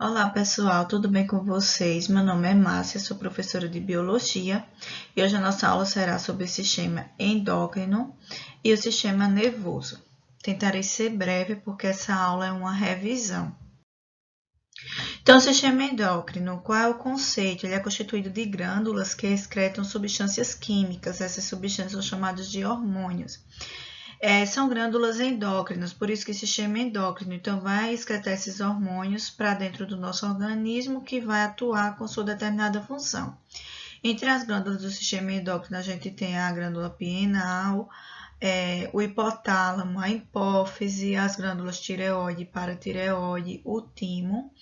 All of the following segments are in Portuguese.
Olá pessoal, tudo bem com vocês? Meu nome é Márcia, sou professora de Biologia e hoje a nossa aula será sobre o sistema endócrino e o sistema nervoso. Tentarei ser breve porque essa aula é uma revisão. Então, o sistema endócrino, qual é o conceito? Ele é constituído de glândulas que excretam substâncias químicas, essas substâncias são chamadas de hormônios. São glândulas endócrinas, por isso que se chama endócrino. Então, vai excretar esses hormônios para dentro do nosso organismo que vai atuar com sua determinada função. Entre as glândulas do sistema endócrino, a gente tem a glândula pineal, o hipotálamo, a hipófise, as glândulas tireoide, paratireoide, o timo,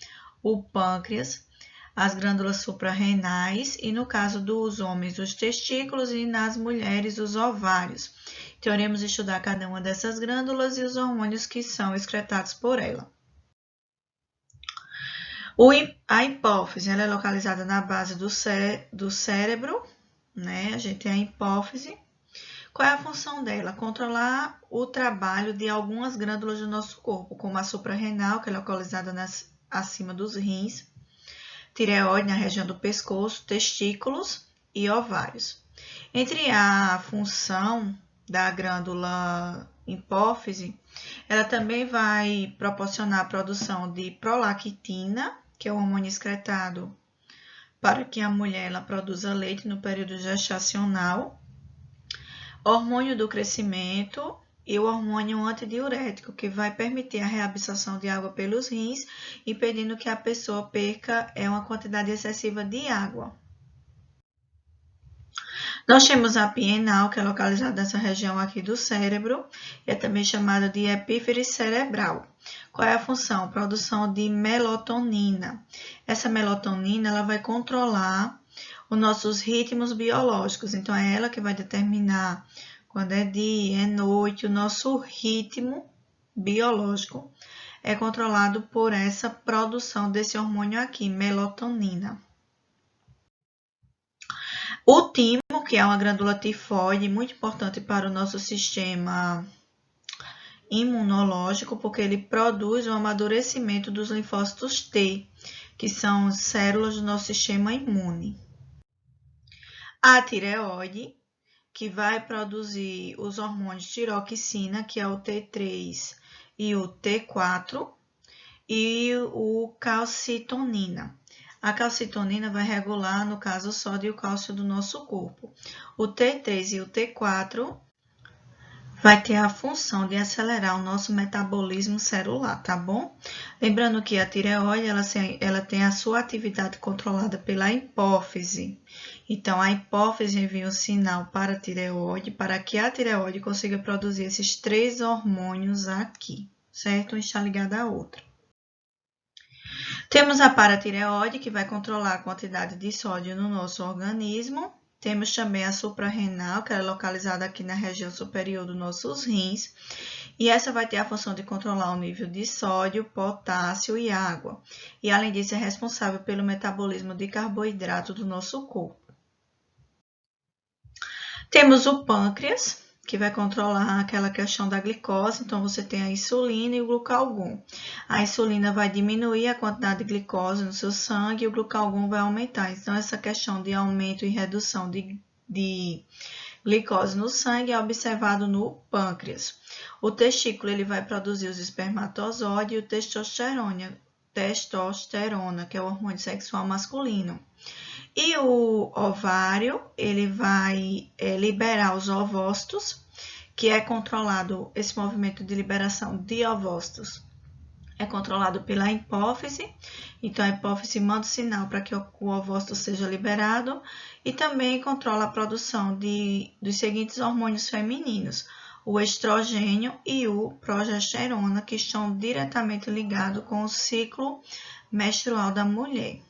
o pâncreas, as glândulas suprarrenais e, no caso dos homens, os testículos e nas mulheres, os ovários. Então, iremos estudar cada uma dessas glândulas e os hormônios que são excretados por ela. A hipófise, ela é localizada na base do cérebro, né? A gente tem a hipófise. Qual é a função dela? Controlar o trabalho de algumas glândulas do nosso corpo, como a suprarrenal, que é localizada acima dos rins, tireoide na região do pescoço, testículos e ovários. Entre a função da glândula hipófise, ela também vai proporcionar a produção de prolactina, que é o hormônio excretado para que a mulher ela produza leite no período gestacional, hormônio do crescimento e o hormônio antidiurético, que vai permitir a reabsorção de água pelos rins, impedindo que a pessoa perca uma quantidade excessiva de água. Nós temos a pineal, que é localizada nessa região aqui do cérebro, e é também chamada de epífise cerebral. Qual é a função? Produção de melatonina. Essa melatonina ela vai controlar os nossos ritmos biológicos, então é ela que vai determinar quando é dia, é noite, o nosso ritmo biológico é controlado por essa produção desse hormônio aqui, melatonina. O timo, que é uma glândula tifoide, muito importante para o nosso sistema imunológico, porque ele produz o amadurecimento dos linfócitos T, que são células do nosso sistema imune. A tireoide, que vai produzir os hormônios tiroxina, que é o T3 e o T4, e o calcitonina. A calcitonina vai regular, no caso, o sódio e o cálcio do nosso corpo. O T3 e o T4 vai ter a função de acelerar o nosso metabolismo celular, tá bom? Lembrando que a tireoide, ela tem a sua atividade controlada pela hipófise. Então, a hipófise envia um sinal para a tireoide, para que a tireoide consiga produzir esses 3 hormônios aqui, certo? Um está ligado à outra. Temos a paratireoide, que vai controlar a quantidade de sódio no nosso organismo. Temos também a suprarrenal, que é localizada aqui na região superior dos nossos rins. E essa vai ter a função de controlar o nível de sódio, potássio e água. E, além disso, é responsável pelo metabolismo de carboidrato do nosso corpo. Temos o pâncreas, que vai controlar aquela questão da glicose. Então, você tem a insulina e o glucagon. A insulina vai diminuir a quantidade de glicose no seu sangue e o glucagon vai aumentar. Então, essa questão de aumento e redução de glicose no sangue é observado no pâncreas. O testículo ele vai produzir os espermatozoides e o testosterona, que é o hormônio sexual masculino. E o ovário, ele vai liberar os ovócitos, que é controlado, esse movimento de liberação de ovócitos é controlado pela hipófise. Então, a hipófise manda o sinal para que o ovócito seja liberado e também controla a produção dos seguintes hormônios femininos, o estrogênio e o progesterona, que estão diretamente ligados com o ciclo menstrual da mulher.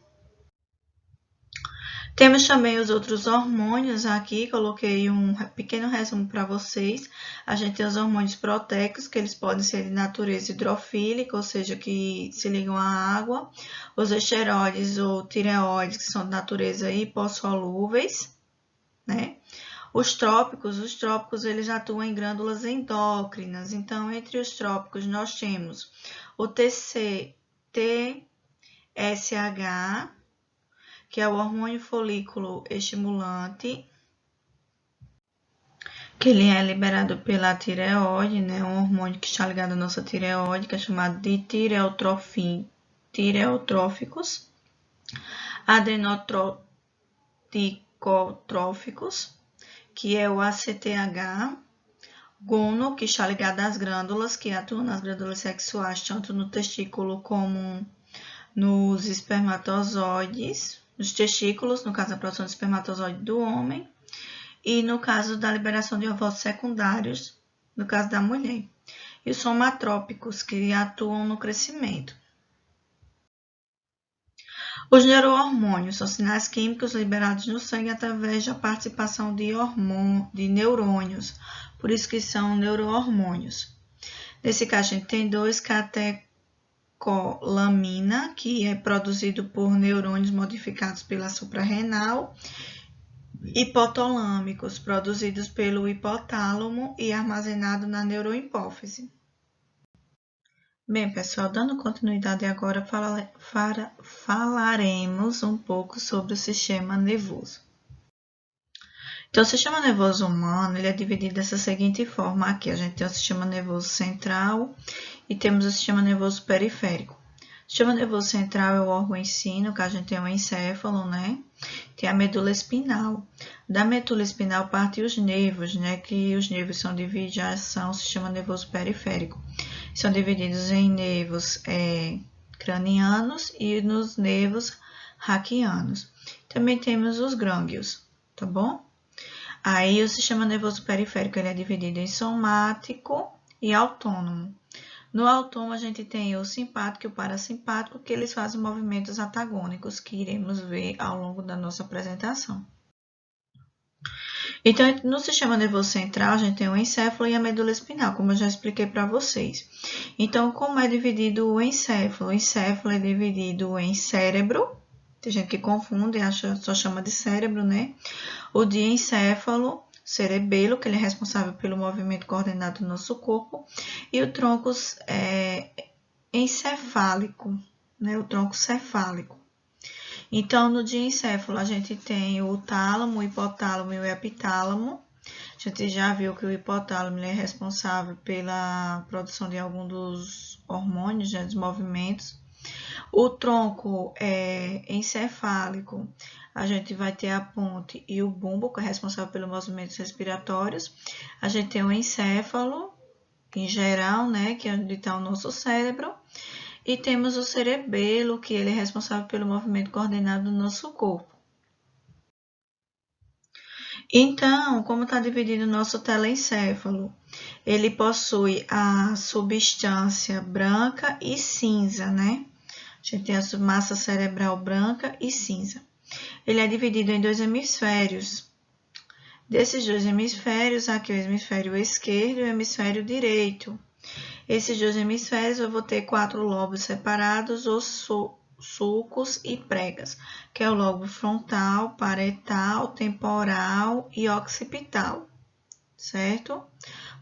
Temos também os outros hormônios aqui, coloquei um pequeno resumo para vocês. A gente tem os hormônios proteicos, que eles podem ser de natureza hidrofílica, ou seja, que se ligam à água. Os esteroides ou tireoides, que são de natureza hipossolúveis, né? Os trópicos eles atuam em glândulas endócrinas. Então, entre os trópicos, nós temos o TCT, FSH, que é o hormônio folículo estimulante, que ele é liberado pela tireoide, né? Um hormônio que está ligado à nossa tireoide, que é chamado de tireotróficos, adenotróficos, que é o ACTH, gono, que está ligado às glândulas, que atuam nas glândulas sexuais, tanto no testículo como nos espermatozoides, nos testículos, no caso da produção de espermatozoide do homem, e no caso da liberação de ovócitos secundários, no caso da mulher. E os somatrópicos, que atuam no crescimento. Os neurohormônios são sinais químicos liberados no sangue através da participação de neurônios, por isso que são neurohormônios. Nesse caso, a gente tem 2-catecolamina, que é produzido por neurônios modificados pela suprarrenal, hipotalâmicos, produzidos pelo hipotálamo e armazenado na neurohipófise. Bem, pessoal, dando continuidade agora, falaremos um pouco sobre o sistema nervoso. Então, o sistema nervoso humano ele é dividido dessa seguinte forma aqui. A gente tem o sistema nervoso central e temos o sistema nervoso periférico. O sistema nervoso central é o órgão em si, no caso a gente tem o encéfalo, né? Tem a medula espinal. Da medula espinal partem os nervos, né? Que os nervos são divididos, são o sistema nervoso periférico. São divididos em nervos cranianos e nos nervos raquianos. Também temos os gânglios, tá bom? Aí o sistema nervoso periférico ele é dividido em somático e autônomo. No autônomo a gente tem o simpático e o parasimpático, que eles fazem movimentos antagônicos, que iremos ver ao longo da nossa apresentação. Então, no sistema nervoso central, a gente tem o encéfalo e a medula espinal, como eu já expliquei para vocês. Então, como é dividido o encéfalo? O encéfalo é dividido em cérebro, tem gente que confunde e só chama de cérebro, né? O diencéfalo, cerebelo, que ele é responsável pelo movimento coordenado do nosso corpo, e o tronco encefálico, né? O tronco cefálico. Então, no diencéfalo, a gente tem o tálamo, o hipotálamo e o epitálamo. A gente já viu que o hipotálamo é responsável pela produção de alguns dos hormônios, né, dos movimentos. O tronco encefálico, a gente vai ter a ponte e o bumbo, que é responsável pelos movimentos respiratórios. A gente tem o encéfalo, em geral, né, que é onde está o nosso cérebro. E temos o cerebelo, que ele é responsável pelo movimento coordenado do nosso corpo. Então, como está dividido o nosso telencéfalo? Ele possui a substância branca e cinza, né? A gente tem a massa cerebral branca e cinza. Ele é dividido em 2 hemisférios. Desses 2 hemisférios, aqui é o hemisfério esquerdo e o hemisfério direito. Esses 2 hemisférios eu vou ter 4 lobos separados, os sulcos e pregas, que é o lobo frontal, parietal, temporal e occipital, certo?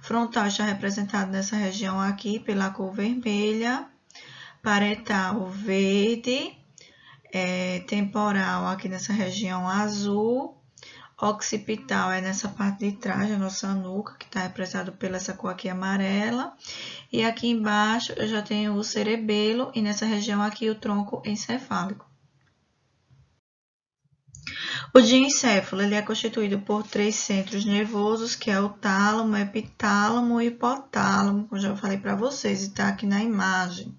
Frontal está representado nessa região aqui pela cor vermelha, parietal verde, temporal aqui nessa região azul, occipital é nessa parte de trás da nossa nuca, que está representado pela essa cor aqui amarela. E aqui embaixo eu já tenho o cerebelo e nessa região aqui o tronco encefálico. O diencéfalo ele é constituído por 3 centros nervosos, que é o tálamo, epitálamo e hipotálamo, como já falei para vocês, e está aqui na imagem,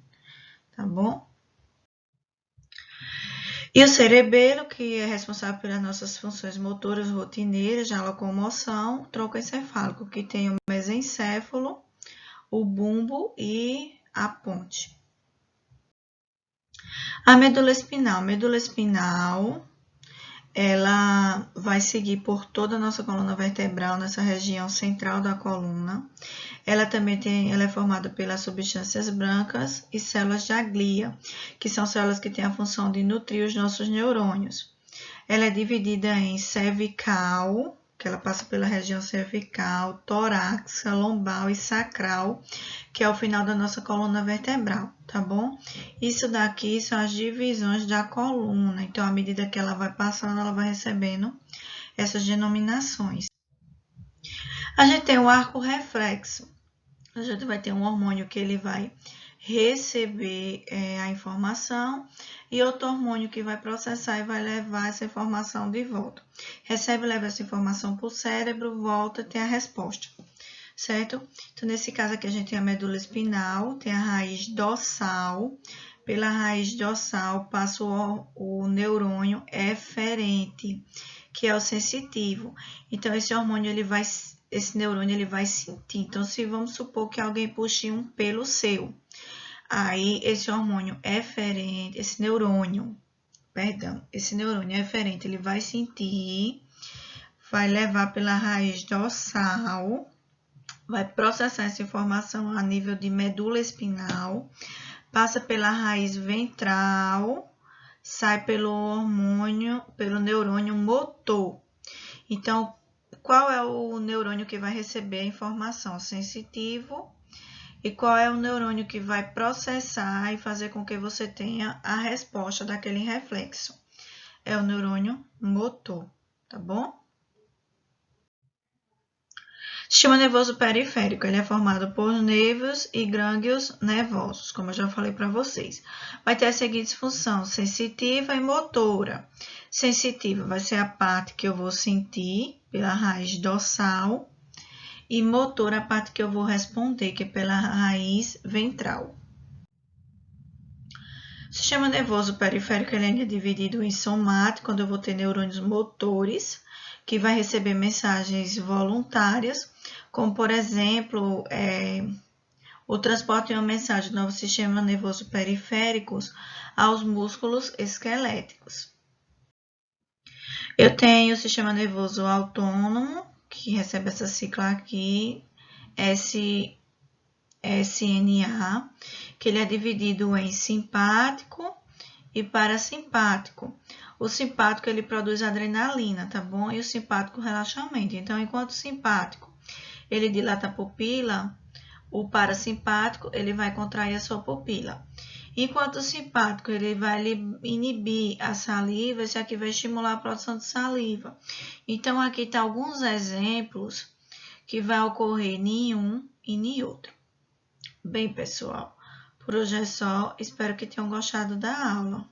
tá bom? E o cerebelo, que é responsável pelas nossas funções motoras rotineiras, a locomoção, o tronco encefálico, que tem o mesencéfalo, o bumbo e a ponte. A medula espinal. A medula espinal, ela vai seguir por toda a nossa coluna vertebral, nessa região central da coluna. Ela também ela é formada pelas substâncias brancas e células de glia, que são células que têm a função de nutrir os nossos neurônios. Ela é dividida em cervical, que que ela passa pela região cervical, torácica, lombar e sacral, que é o final da nossa coluna vertebral, tá bom? Isso daqui são as divisões da coluna, então, à medida que ela vai passando, ela vai recebendo essas denominações. A gente tem o arco reflexo. A gente vai ter um hormônio que ele vai receber a informação e outro hormônio que vai processar e vai levar essa informação de volta. Recebe e leva essa informação para o cérebro, volta e tem a resposta, certo? Então, nesse caso aqui, a gente tem a medula espinal, tem a raiz dorsal. Pela raiz dorsal passa o neurônio eferente, que é o sensitivo. Então, esse hormônio, esse neurônio ele vai sentir. Então, se vamos supor que alguém puxe um pelo seu, aí esse hormônio eferente, esse neurônio eferente, ele vai sentir, vai levar pela raiz dorsal, vai processar essa informação a nível de medula espinal, passa pela raiz ventral, sai pelo neurônio motor. Então, qual é o neurônio que vai receber a informação? Sensitivo. E qual é o neurônio que vai processar e fazer com que você tenha a resposta daquele reflexo? É o neurônio motor, tá bom? Sistema nervoso periférico, ele é formado por nervos e gânglios nervosos, como eu já falei para vocês. Vai ter as seguintes funções, sensitiva e motora. Sensitiva vai ser a parte que eu vou sentir pela raiz dorsal e motora a parte que eu vou responder, que é pela raiz ventral. O sistema nervoso periférico ele é dividido em somático, quando eu vou ter neurônios motores, que vai receber mensagens voluntárias, como, por exemplo, o transporte de uma mensagem do novo sistema nervoso periférico aos músculos esqueléticos. Eu tenho o sistema nervoso autônomo, que recebe essa sigla aqui, SNA, que ele é dividido em simpático e parasimpático. O simpático, ele produz adrenalina, tá bom? E o simpático, relaxamento. Então, enquanto o simpático, ele dilata a pupila, o parasimpático, ele vai contrair a sua pupila. Enquanto o simpático, ele vai inibir a saliva, esse aqui vai estimular a produção de saliva. Então, aqui está alguns exemplos que vai ocorrer em um e em outro. Bem, pessoal, por hoje é só. Espero que tenham gostado da aula.